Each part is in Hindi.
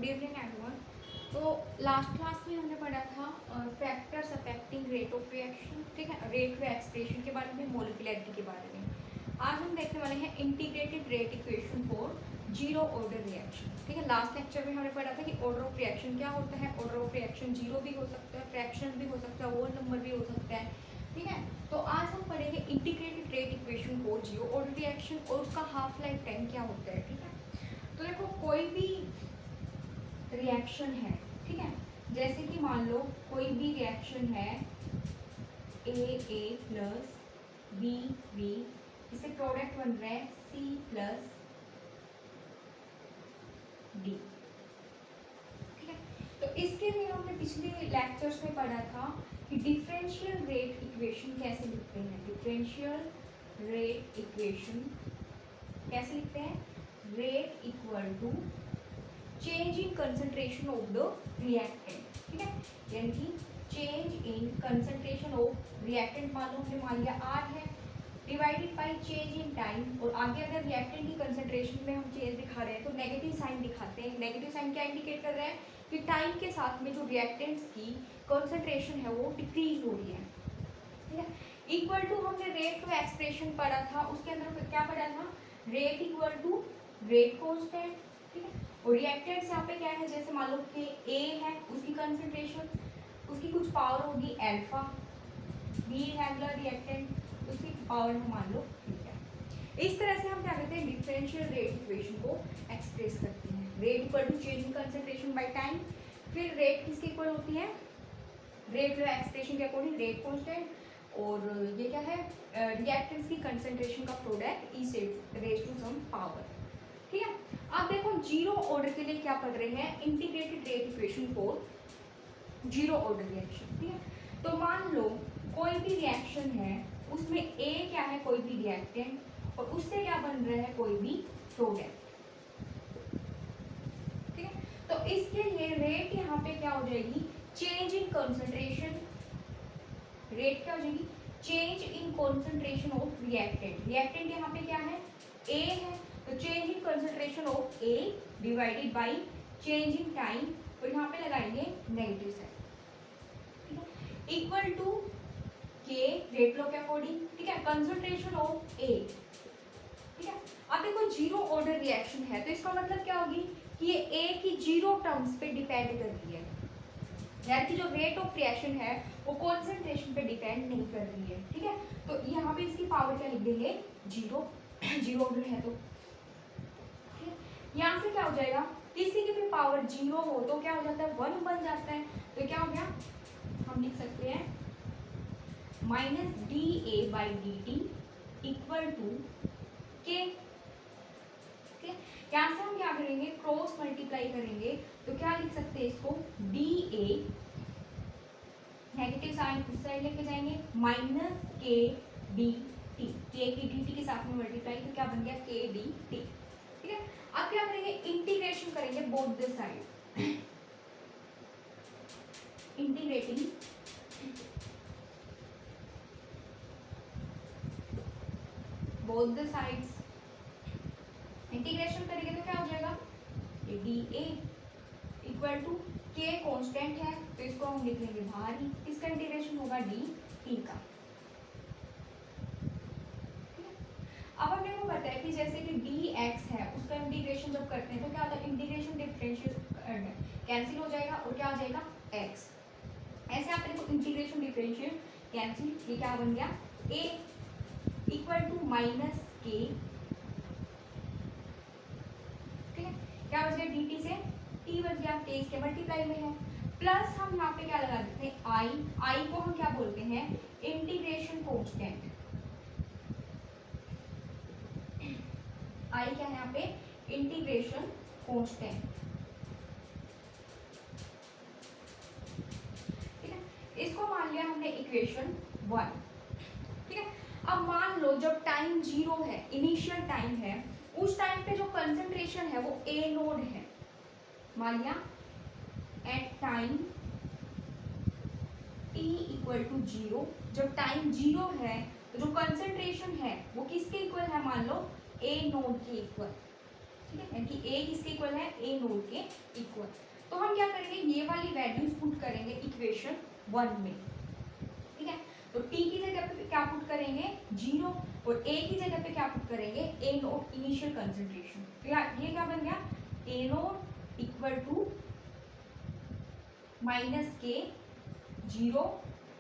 Good evening everyone. तो लास्ट क्लास में हमने पढ़ा था factors affecting rate of reaction, ठीक है, रेट ऑफ एक्सप्रेशन के बारे में, मोलिकुलरिटी के बारे में। आज हम देखने वाले हैं integrated rate equation for zero order reaction. ठीक है, लास्ट लेक्चर में हमने पढ़ा था कि ऑर्डर ऑफ रिएक्शन क्या होता है। ऑर्डर ऑफ रिएक्शन जीरो भी हो सकता है, फ्रैक्शन भी हो सकता है, होल नंबर भी हो सकता है। ठीक है, तो आज हम पढ़ेंगे integrated rate equation for zero order reaction और उसका हाफ लाइफ टाइम क्या होता है। ठीक है, तो देखो कोई भी रिएक्शन है, ठीक है, जैसे कि मान लो कोई भी रिएक्शन है ए प्लस बी, इससे प्रोडक्ट बन रहा है सी प्लस डी। ठीक है, तो इसके लिए हमने पिछले लेक्चर्स में पढ़ा था कि डिफरेंशियल रेट इक्वेशन कैसे लिखते हैं। डिफरेंशियल रेट इक्वेशन कैसे लिखते हैं? Rate equal to change in concentration of the reactant. ठीक है, यानी कि change in concentration of reactant मान लो हमने मान लिया R है, divided by change in time. और आगे अगर रिएक्टेंट की कंसंट्रेशन में हम चेंज दिखा रहे हैं तो नेगेटिव साइन दिखाते हैं। नेगेटिव साइन क्या इंडिकेट कर रहा है कि टाइम के साथ में जो रिएक्टेंट्स की कंसंट्रेशन है वो डिक्रीज हो रही है। ठीक है, इक्वल टू हमने रेट ऑफ एक्सप्रेशन पढ़ा था, उसके अंदर क्या पढ़ा था? Rate equal to rate constant. ठीक है, और रिएक्टेंट्स यहाँ पे क्या है, जैसे मान लो कि ए है, उसकी कंसंट्रेशन, उसकी कुछ पावर होगी अल्फा, बी रेगुलर रिएक्टेंट, उसकी पावर है मान लो थीटा। इस तरह से हम क्या करते हैं, डिफरेंशियल रेट इक्वेशन को एक्सप्रेस करते हैं। Rate equal to change in concentration by time. फिर रेट किसके इक्वल होती है? रेट एक्सप्रेशन के अकॉर्डिंग रेट कांस्टेंट, और ये क्या है, रिएक्टेंट्स की कंसंट्रेशन का प्रोडक्ट ई से रेज टू सम पावर। ठीक है, अब देखो जीरो ऑर्डर के लिए क्या पढ़ रहे हैं, integrated rate equation for zero order reaction. ठीक है, तो मान लो कोई भी रिएक्शन है, उसमें ए क्या है, कोई भी रिएक्टेंट, और उससे क्या बन रहा है, कोई भी प्रोडक्ट। ठीक है, तो इसके लिए रेट यहाँ पे क्या हो जाएगी, चेंज इन कंसंट्रेशन। रेट क्या हो जाएगी, change in concentration of reactant. Reactant यहाँ पे क्या है, ए है, तो change in concentration of A divided by change in time, और यहाँ पे लगाएंगे नेगेटिव साइन। ठीक है, इक्वल टू के रेट लॉ के अकॉर्डिंग। ठीक है, कंसंट्रेशन ऑफ ए। ठीक है, अब देखो जीरो ऑर्डर रिएक्शन है, तो इसका मतलब क्या होगी कि ये ए की जीरो टर्म्स पे डिपेंड कर रही है, यानी कि जो रेट ऑफ रिएक्शन है वो कॉन्सेंट्रेशन पे डिपेंड नहीं कर रही है। ठीक है, तो यहाँ पे इसकी पावर क्या लिख देंगे, जीरो। जीरो ऑर्डर है तो यहाँ से क्या हो जाएगा, किसी की भी पावर जीरो हो तो क्या हो जाता है, वन बन जाता है। तो क्या हो गया, हम लिख सकते हैं minus d A by d t equal to k. यहाँ से हम क्या करेंगे, क्रॉस मल्टीप्लाई करेंगे, तो क्या लिख सकते हैं इसको, डी ए, नेगेटिव साइन उस साइड लेके जाएंगे, माइनस के डी टी, के की डी टी के साथ में मल्टीप्लाई, तो क्या बन गया, के डी टी। ठीक है, अब क्या करेंगे, इंटीग्रेशन करेंगे both the side, integrating both the sides. Integration करेंगे तो क्या हो जाएगा, डी ए इक्वल टू के कांस्टेंट है तो इसको हम लिख लेंगे बाहर ही, इसका इंटीग्रेशन होगा डी टी का। अब हमने को पता है कि जैसे कि डी एक्स है, उसका इंटीग्रेशन जब करते हैं तो क्या होता है, इंटीग्रेशन डिफरेंशियल कैंसिल हो जाएगा और क्या आ जाएगा, एक्स। ऐसे आप देखो इंटीग्रेशन डिफरेंशियल कैंसिल, ये क्या बन गया, ए इक्वल टू माइनस के। ठीक है, क्या बच गया, डी टी से टी बच गया, के इसके मल्टीप्लाई में है, प्लस हम यहाँ पे क्या लगा देते हैं, आई। आई को हम क्या बोलते हैं, इंटीग्रेशन कांस्टेंट। आई क्या है यहाँ पे, इंटीग्रेशन कांस्टेंट। ठीक है, इसको मान लिया हमने इक्वेशन 1। ठीक है, अब मान लो जब टाइम जीरो है, इनिशियल टाइम है, उस टाइम पे जो कंसंट्रेशन है वो ए नोड है, मान लिया at time t equal to zero. जब टाइम जीरो है तो जो कंसंट्रेशन है वो किसके इक्वल है, मान लो ए नोड के इक्वल। ठीक है, यानी कि ए किसके इक्वल है, ए नोड के इक्वल। तो हम क्या करेंगे, ये वाली वैल्यूज पुट करेंगे इक्वेशन 1 में। ठीक है, तो टी की जगह पे क्या पुट करेंगे, 0, और ए की जगह पे क्या पुट करेंगे, ए नोड इनिशियल कंसंट्रेशन। तो ये क्या बन गया, ए नोड इक्वल टू माइनस के 0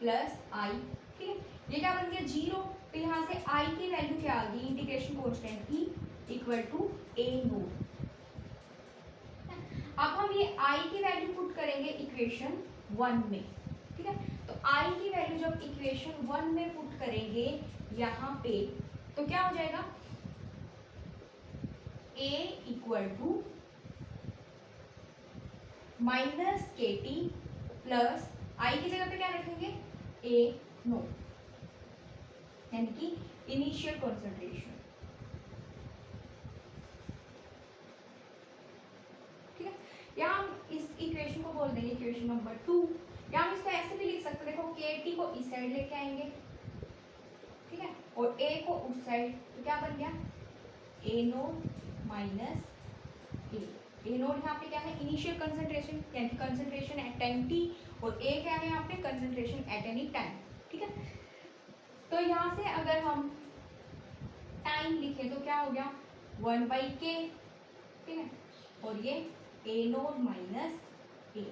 प्लस आई। ठीक है, ये क्या बन गया 0, तो यहाँ से आई की वैल्यू क्या आ गई, इंटीग्रेशन कांस्टेंट की इक्वल टू ए नोड। अब हम ये आई की वैल्यू पुट करेंगे इक्वेशन 1 में। ठीक है, तो आई की वैल्यू जब इक्वेशन 1 में पुट करेंगे यहाँ पे, तो क्या हो जाएगा, a इक्वल टू माइनस के टी प्लस आई की जगह पे क्या रखेंगे, ए नो, यानी कि इनिशियल कॉन्सेंट्रेशन। ठीक है, या हम इस इक्वेशन को बोल देंगे इक्वेशन नंबर 2, या हम इसको ऐसे भी लिख सकते हैं, देखो के टी को इस साइड लेके आएंगे, ठीक है, और ए को उस साइड, तो क्या बन गया, ए नोड माइनस ए नोड यहाँ पे क्या है, इनिशियल कंसंट्रेशन, यानी कंसंट्रेशन एट टाइम टी, और ए क्या है यहाँ पे, कंसंट्रेशन एट एनी टाइम। ठीक है, तो यहाँ से अगर हम टाइम लिखें तो क्या हो गया, 1/k। ठीक है, और ये ए नोड माइनस ए।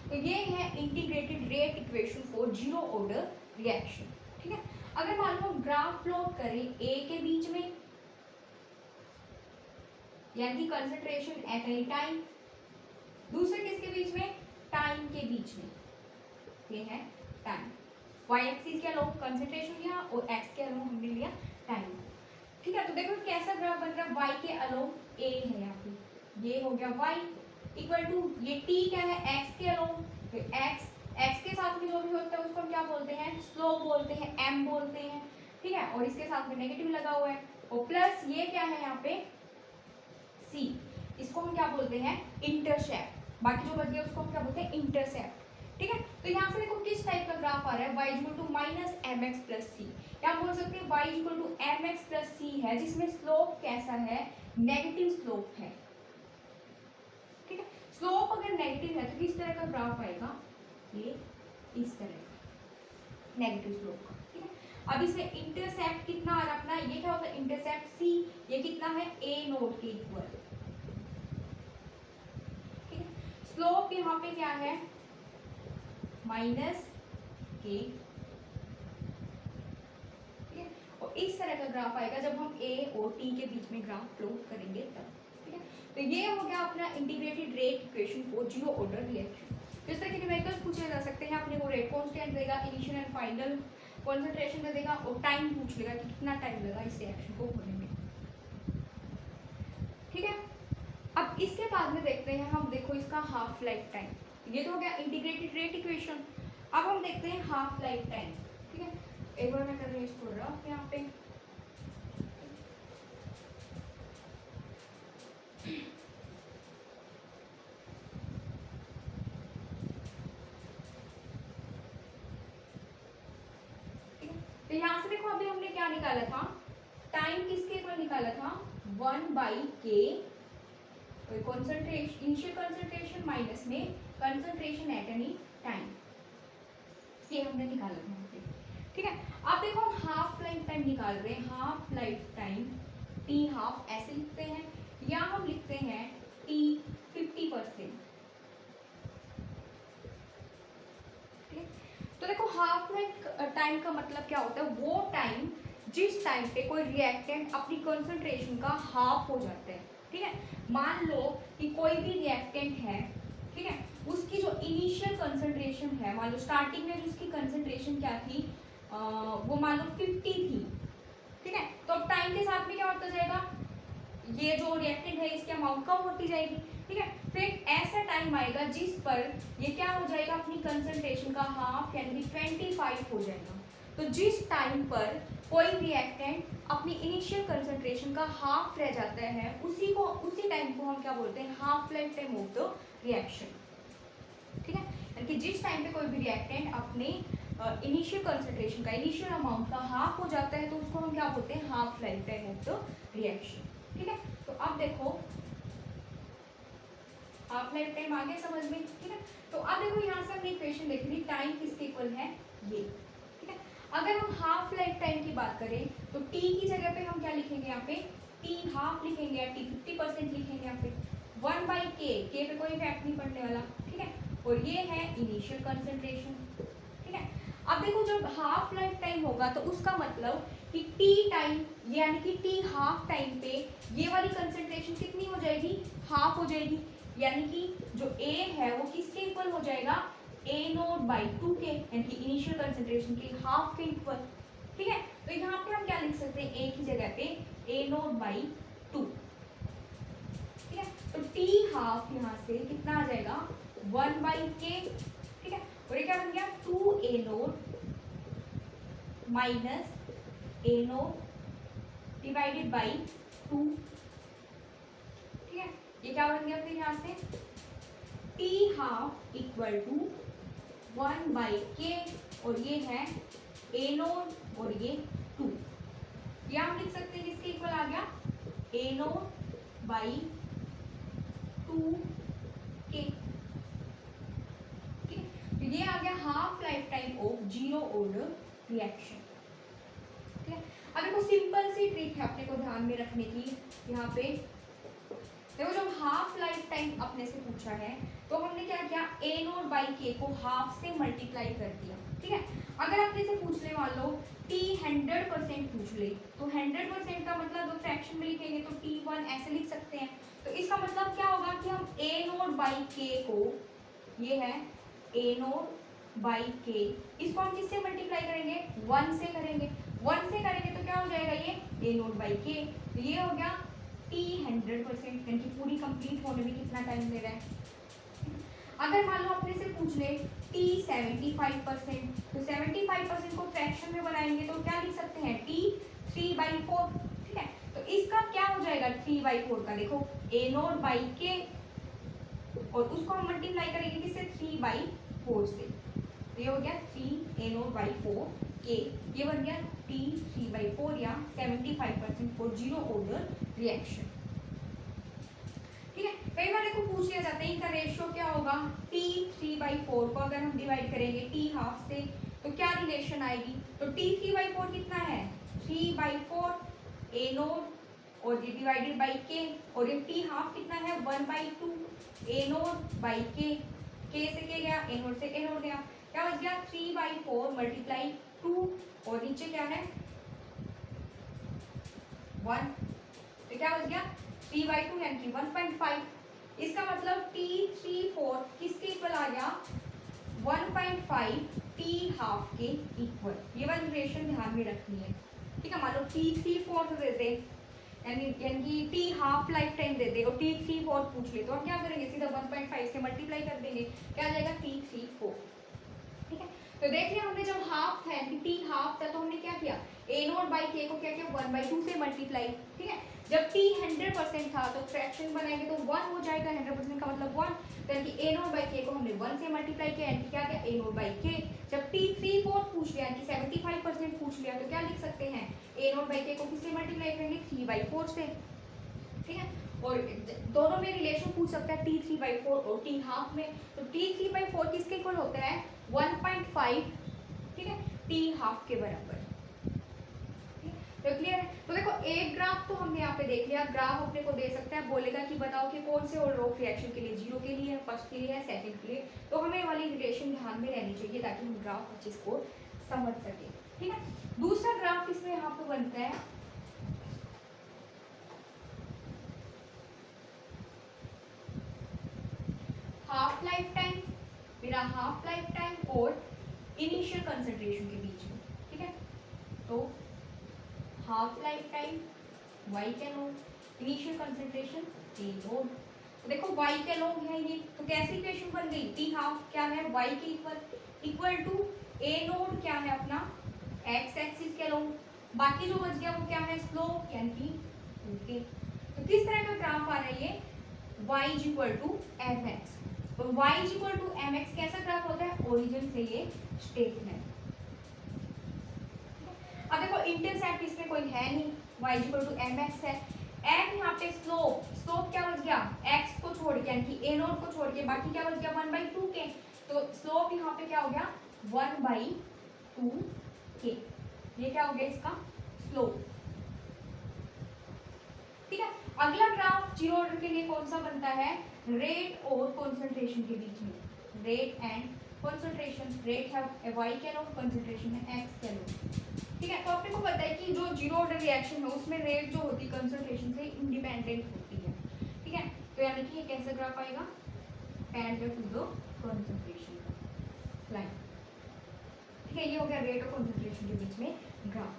तो ये है integrated rate equation for zero order reaction. ठीक है, अगर मान लो ग्राफ प्लॉट करें ए के बीच में, यानी कंसंट्रेशन एट एनी टाइम, दूसरे किसके बीच में, टाइम के बीच में, ये है टाइम, वाई एक्सिस के अलोंग कंसंट्रेशन लिया और एक्स के अलोंग हमने लिया टाइम। ठीक है, तो देखो कैसा ग्राफ बन रहा है, वाई के अलोंग ए है यहाँ पे, ये हो गया वाई इक्वल टू, ये टी क्या है, एक्स के अलोंग, तो एक्स के साथ में जो भी होता है उसको हम क्या बोलते हैं, स्लोप बोलते हैं, एम बोलते हैं। ठीक है, और इसके साथ में नेगेटिव लगा हुआ है, और प्लस ये क्या है यहाँ पे सी, इसको हम क्या बोलते हैं, इंटरसेप्ट, बाकी जो बच गया उसको हम क्या बोलते हैं, इंटरसेप्ट। ठीक है, तो यहाँ से देखो किस टाइप का ग्राफ आ रहा है, y equal to minus M X plus C, या बोल सकते हैं y equal to M X plus C है, जिसमें स्लोप कैसा है, नेगेटिव स्लोप है। ठीक है, स्लोप अगर नेगेटिव है तो किस तरह का ग्राफ आएगा, ये इस तरह का नेगेटिव स्लोप का। ठीक है, अब इसमें इंटरसेप्ट कितना आ रहा अपना, ये क्या होता है, इंटरसेप्ट सी, ये कितना है, ए नोड के इक्वल। ठीक है, स्लोप यहाँ पे क्या है, माइनस के। ठीक है, और इस तरह का ग्राफ आएगा जब हम ए और टी के बीच में ग्राफ प्लॉट करेंगे तब। ठीक है, तो ये हो गया अपना integrated rate equation for zero order reaction. इस तरह के न्यूमेरिकल्स पूछे जा सकते हैं, अपने को रेट कांस्टेंट देगा, इनिशियल एंड फाइनल कंसंट्रेशन दे देगा, और टाइम पूछ लेगा कि कितना टाइम लगा इस रिएक्शन को होने में। ठीक है, अब इसके बाद में देखते हैं हम, देखो इसका हाफ लाइफ टाइम, ये तो हो गया इंटीग्रेटेड रेट इक्वेशन। अब हम देखते हैं हाफ लाइफ टाइम। ठीक है, एक बार मैं कर रही हूँ इसको रफ यहाँ पे। तो यहाँ से देखो अभी हमने क्या निकाला था, टाइम किसके इक्वल निकाला था, 1/k, concentration initial concentration minus में कंसंट्रेशन एट एनी टाइम, ये हमने निकाला था यहाँ पे। ठीक है, अब देखो हम हाफ लाइफ टाइम निकाल रहे हैं, half life time T half ऐसे लिखते हैं, या हम लिखते हैं टी 50%। तो देखो हाफ लाइफ टाइम का मतलब क्या होता है, वो टाइम जिस टाइम पे कोई रिएक्टेंट अपनी कंसंट्रेशन का हाफ हो जाता है। ठीक है, मान लो कि कोई भी रिएक्टेंट है, ठीक है, उसकी जो इनिशियल कंसंट्रेशन है, मान लो स्टार्टिंग में जो उसकी कंसंट्रेशन क्या थी, वो मान लो 50 थी। ठीक है, तो अब टाइम के साथ में क्या होता जाएगा, ये जो रिएक्टेंट है इसकी अमाउंट कम होती जाएगी। ठीक है, फिर ऐसा टाइम आएगा जिस पर ये क्या हो जाएगा, अपनी कंसंट्रेशन का हाफ यानी कि 25 हो जाएगा। तो जिस टाइम पर कोई रिएक्टेंट अपनी इनिशियल कंसंट्रेशन का हाफ रह जाता है, उसी टाइम को हम क्या बोलते हैं, half life time of the reaction. ठीक है, यानी कि जिस टाइम पे कोई भी रिएक्टेंट अपनी इनिशियल कंसंट्रेशन का, इनिशियल अमाउंट का हाफ हो जाता है तो उसको हम क्या बोलते हैं, half life time of the reaction. ठीक है, तो अब देखो हाफ लाइफ टाइम आ गया समझ में। ठीक है, तो अब देखो यहाँ से हमने इक्वेशन देखी थी, टाइम किसके इक्वल है, ये। ठीक है, अगर हम हाफ लाइफ टाइम की बात करें तो टी की जगह पे हम क्या लिखेंगे, यहाँ पे टी हाफ लिखेंगे या टी 50% लिखेंगे, यहाँ पे 1/k, के पे कोई इफेक्ट नहीं पड़ने वाला। ठीक है, और ये है इनिशियल कंसंट्रेशन। ठीक है, अब देखो जब हाफ लाइफ टाइम होगा तो उसका मतलब कि टी टाइम यानी कि टी हाफ टाइम पे ये वाली कंसंट्रेशन कितनी हो जाएगी, हाफ हो जाएगी, यानी कि जो ए है वो किसके इक्वल हो जाएगा, A0/2 के, यानी कि इनिशियल कंसंट्रेशन के हाफ के इक्वल। ठीक है, तो यहाँ पे हम क्या लिख सकते हैं, ए की जगह पे A0/2। ठीक है, तो टी हाफ यहाँ से कितना आ जाएगा, 1/k। ठीक है, और ये क्या बन गया, 2A0 minus A0 divided by 2। ठीक है, ये क्या बन गया फिर यहाँ से, T half equal to 1/k, और ये है A0 और ये 2। ये हम लिख सकते हैं किसके इक्वल आ गया, A0/2k। ठीक है, तो ये आ गया half life time of zero order reaction. ठीक है, अब देखो सिंपल सी ट्रिक है अपने को ध्यान में रखने की। यहाँ पे देखो जब हाफ लाइफ टाइम अपने से पूछा है तो हमने क्या किया, A0/k को हाफ से मल्टीप्लाई कर दिया। ठीक है, अगर अपने से पूछ ले, मान लो t 100% पूछ ले, तो 100% का मतलब फ्रैक्शन में लिखेंगे तो t1 ऐसे लिख सकते हैं। तो इसका मतलब क्या होगा कि हम A0/k को, ये है A0/k, इसको हम किससे मल्टीप्लाई करेंगे, 1 से करेंगे। 1 से करेंगे तो क्या हो जाएगा, ये A0/k, तो ये हो गया t 100%, यानी कि पूरी कंप्लीट होने में कितना टाइम ले रहा है। अगर मान लो अपने से पूछ ले t 75%, तो 75% को फ्रैक्शन में बनाएंगे तो क्या लिख सकते हैं, t 3/4। ठीक है, तो इसका क्या हो जाएगा 3/4 का, देखो A0/k, और उसको हम मल्टीप्लाई करेंगे किससे, 3/4 से, तो ये हो गया 3 A0/4k, ये बन गया t 3/4 या 75% फॉर जीरो ऑर्डर रिएक्शन। ठीक है, कई बार देखो पूछ लिया जाता है इनका रेशियो क्या होगा, t 3/4 को अगर हम डिवाइड करेंगे t हाफ से तो क्या रिलेशन आएगी, तो t 3/4 कितना है, 3/4 A0 और ये डिवाइडेड बाई k, और ये t हाफ कितना है, 1/2 A0/k, k से k गया, A0 से A0 गया, क्या बच गया 3/4 मल्टीप्लाई 2, और नीचे क्या है 1, तो क्या बच गया 3/2 यानी कि 1.5। इसका मतलब t3/4 किसके इक्वल आ गया, 1.5 t हाफ के इक्वल। ये वाली रिलेशन ध्यान में रखनी है। ठीक है, मान लो t3/4 देते यानी कि t हाफ लाइफ टाइम देते और t3/4 पूछ ले, तो हम क्या करेंगे, सीधा 1.5 से मल्टीप्लाई कर देंगे, क्या आ जाएगा t3/4। ठीक है, तो देख लिया हमने जब हाफ था यानी t हाफ था तो हमने क्या किया, A0/k को क्या किया, 1/2 से मल्टीप्लाई। ठीक है, जब t 100% था तो फ्रैक्शन बनाएंगे तो 1 हो जाएगा, 100% का मतलब 1, तो यानी कि A0/k को हमने 1 से मल्टीप्लाई किया, यानी क्या क्या A0/k। जब t 3/4 पूछ लिया यानी कि 75% पूछ लिया तो क्या लिख सकते हैं, A0/k को किससे मल्टीप्लाई करेंगे, 3/4 से। ठीक है, और दोनों में रिलेशन पूछ सकता है t 3/4 और t हाफ में, तो t 3/4 किसके इक्वल होता है, 1.5। ठीक है, t हाफ के बराबर। तो क्लियर है, तो देखो एक ग्राफ तो हमने यहाँ पे देख लिया, ग्राफ अपने को दे सकता है, बोलेगा कि बताओ कि कौन से ऑर्डर ऑफ रिएक्शन के लिए, जीरो के लिए है, फर्स्ट के लिए है, सेकंड के लिए, तो हमें वाली रिलेशन ध्यान में रहनी चाहिए ताकि हम ग्राफ अच्छे से समझ सके। ठीक है, दूसरा ग्राफ इसमें यहाँ पे बनता है, हाफ लाइफ टाइम, मेरा हाफ लाइफ टाइम और इनिशियल कंसंट्रेशन के बीच में। ठीक है, तो हाफ लाइफ टाइम y के लॉन्ग, इनिशियल कंसंट्रेशन A0। तो देखो y के लॉन्ग है ये, तो कैसी इक्वेशन बन गई, t हाफ क्या है y के इक्वल टू A0 क्या है अपना x एक्सिस के लॉन्ग, बाकी जो बच गया वो क्या है स्लोप यानी कि ओके। तो किस तरह का ग्राफ आ रहा है ये, y = mx, तो y = mx कैसा ग्राफ होता है, ओरिजिन से ये स्ट्रेट लाइन। इंटरसेप्ट इसमें कोई है नहीं, y equal to M x है। एंड यहाँ पे स्लोप, स्लोप क्या बच गया, x को छोड़ के यानी कि a नोट को छोड़ के बाकी क्या बच गया 1/2 के, तो स्लोप यहाँ पे क्या हो गया 1/2 के, ये क्या हो गया इसका स्लोप। ठीक है, अगला ग्राफ जीरो ऑर्डर के लिए कौन सा बनता है, रेट और कॉन्सेंट्रेशन के बीच में, रेट एंड कॉन्सेंट्रेशन, रेट है y कह लो, कॉन्सेंट्रेशन है x कह लो। ठीक है, तो अपने को पता है कि जो जीरो ऑर्डर रिएक्शन है उसमें रेट जो होती है कंसंट्रेशन से इंडिपेंडेंट होती है। ठीक है, तो यानी कि ये कैसे ग्राफ आएगा, parallel to the concentration line. ठीक है, ये हो गया रेट और कंसंट्रेशन के बीच में ग्राफ।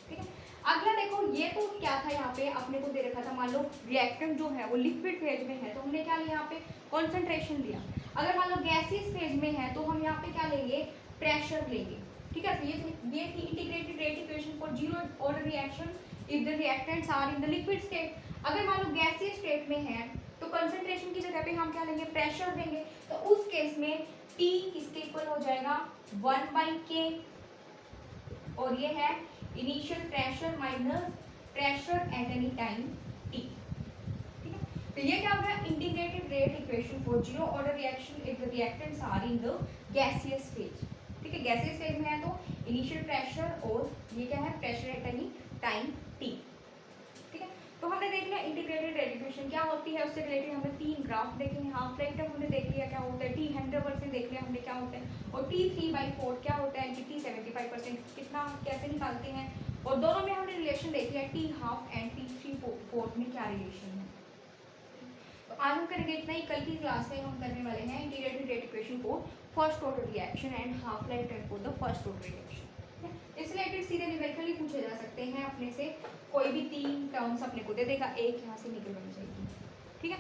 ठीक है, अगला देखो, ये तो क्या था यहाँ पे अपने को दे रखा था, मान लो रिएक्टेंट जो है वो लिक्विड फेज में है तो हमने क्या लिया यहाँ पे कॉन्सेंट्रेशन लिया। अगर मान लो गैसियस फेज में है तो हम यहाँ पे क्या लेंगे, प्रेशर लेंगे। ठीक है, तो ये थी integrated rate equation for zero order reaction if the reactants are in the liquid state. अगर मान लो गैसियस स्टेट में है तो कंसंट्रेशन की जगह पे हम क्या लेंगे, प्रेशर देंगे। तो उस केस में T किसके इक्वल हो जाएगा 1/K, और ये है initial pressure minus pressure at any time T। ठीक है, तो ये क्या हो गया, integrated rate equation for zero order reaction if the reactants are in the gaseous phase. ठीक है, गैसियस फेज में है तो इनिशियल प्रेशर और ये क्या है, pressure at any time T। ठीक है, तो हमने देख लिया इंटीग्रेटेड रेट इक्वेशन क्या होती है, उससे रिलेटेड हमने 3 ग्राफ देखे हैं। हाफ लाइफ टाइम हमने देख लिया क्या होता है, T 100% देख लिया हमने क्या होता है, और T 3/4 क्या होता है, T 75% कितना कैसे निकालते हैं, और दोनों में हमने रिलेशन देख लिया T हाफ एंड T 3/4 में क्या रिलेशन है। तो आज हम करेंगे इतना ही, कल की क्लास में हम करने वाले हैं इंटीग्रेटेड रेट इक्वेशन को first order reaction and half life time for the first order reaction. इस रिलेटेड सीधे न्यूमेरिकली पूछे जा सकते हैं अपने से, कोई भी 3 टर्म्स अपने को दे देगा, एक यहाँ से निकल बन जाएगी। ठीक है,